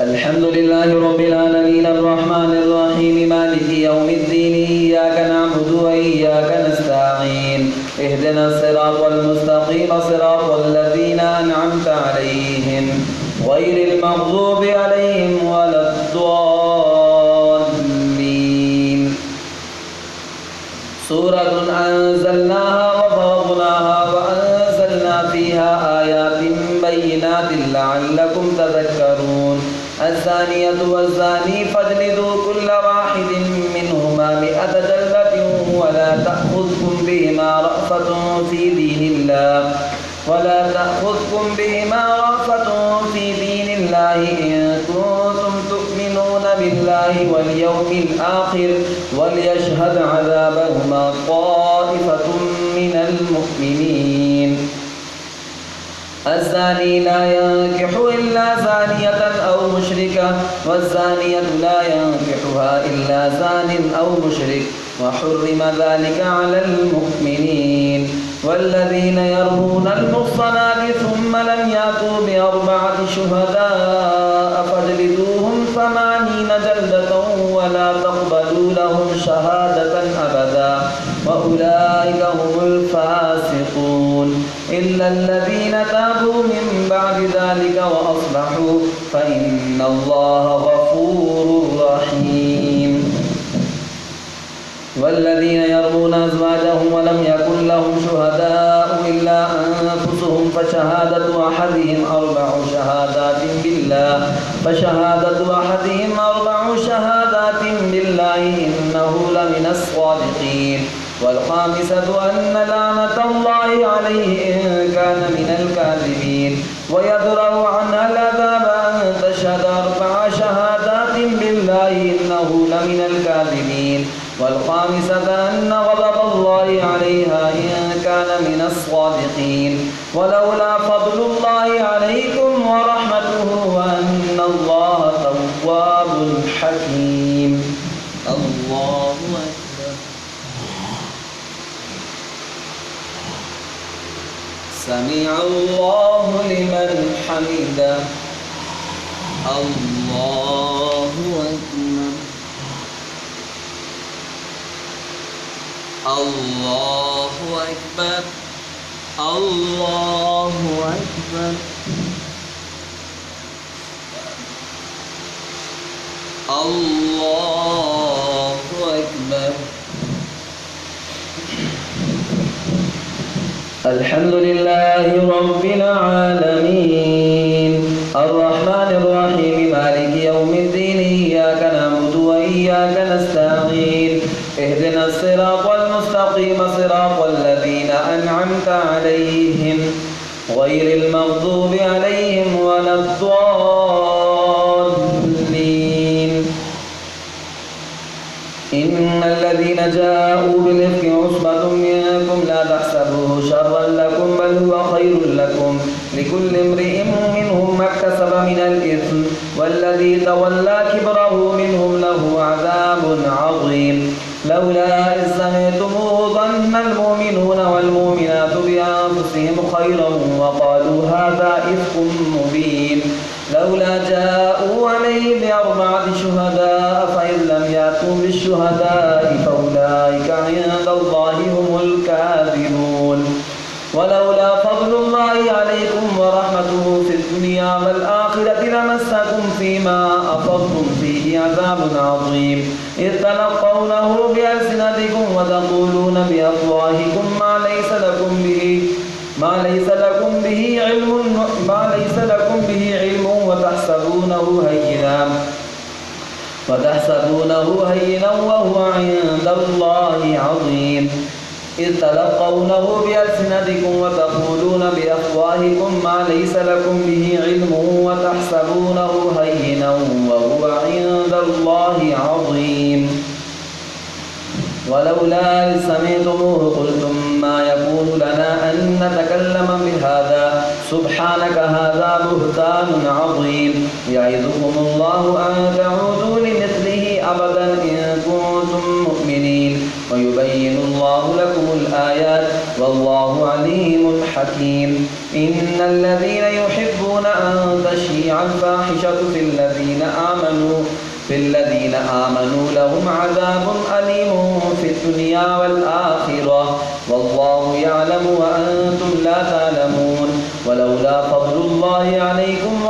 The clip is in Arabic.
الحمد لله رب العالمين الرحمن الرحيم مالك يوم الدين إياك نعبد وإياك نستعين اهدنا الصراط المستقيم صراط الذين أنعمت عليهم غير المغضوب عليهم ولا الضالين. سورة أنزلناها وفرضناها وأنزلنا فيها آيات بينات لعلكم تذكرون. الزانية والزاني فاجلدوا كل واحد منهما 100 جلدة ولا تأخذكم بهما رأفة في دين الله إن كنتم تؤمنون بالله واليوم الآخر وليشهد عذابهما طائفة من المؤمنين. الزاني لا ينكح إلا زانية أو مشركة والزانية لا ينكحها إلا زان أو مشرك وحرم ذلك على المؤمنين. والذين يرمون المحصنات ثم لم يأتوا ب4 شهداء فاجلدوهم 80 جلدة ولا تقبلوا لهم شهادة أبدا وأولئك هم الفاسقون إلا الذين تابوا من بعد ذلك وأصلحوا فإن الله غفور رحيم. والذين يرمون أزواجهم ولم يكن لهم شهداء إلا أنفسهم فشهادة أحدهم 4 شهادات بالله إنه لمن الصادقين. والخامسة أن لعنة الله عليه إن كان من الكاذبين ويدرأ عنها العذاب أن تشهد 4 شهادات بالله إنه لمن الكاذبين. والخامسة أن غضب الله عليها إن كان من الصادقين. ولولا فضل الله عليكم ورحمته وأن الله تواب حكيم. الله أكبر. سمع الله لمن حمده. الله أكبر. الله أكبر. الله أكبر. الله أكبر. الحمد لله رب العالمين الرحمن الرحيم مالك يوم الدين إياك نعبد وإياك نستعين اهدنا الصراط المستقيم صراط الذين أنعمت عليهم غير المغضوب عليهم ولا الضالين. إن الذين جاءوا بالإفك عصبة منكم لا تحسبوه شرا لكم بل هو خير لكم لكل امرئ منهم ما اكتسب من الإثم والذي تولى كبره منهم له عذاب عظيم. لولا إذ سمعتموه ظن المؤمنون والمؤمنات بأنفسهم خيرا وقالوا هذا إفك مبين. لولا جاءوا عليه ب4 شهداء فإن لم يأتوا بالشهداء فأولئك عند الله هم الكاذبون. ولولا فضل الله عليكم ورحمته في الدنيا والآخرة لمسكم فيما أفضتم فيه عذاب عظيم إذ تلقونه بألسنتكم وتقولون بأفواهكم ما ليس لكم به علم وتحسبونه هينا وهو عند الله عظيم إذ تلقونه بألسنتكم وتقولون بأفواهكم ما ليس لكم به علم وتحسبونه هينا وهو عند الله عظيم. ولولا إذ سمعتموه قلتم ما يكون لنا أن نتكلم بهذا سبحانك هذا بهتان عظيم. يعظكم الله أن تعودوا لمثله أبدا إن كنتم مؤمنين ويبين الله لكم الآيات والله عليم حكيم. إن الذين يحبون أن تشيع وقع الفاحشة في الذين آمنوا لهم عذاب أليم في الدنيا والآخرة والله يعلم وأنتم لا تعلمون ولولا فضل الله عليكم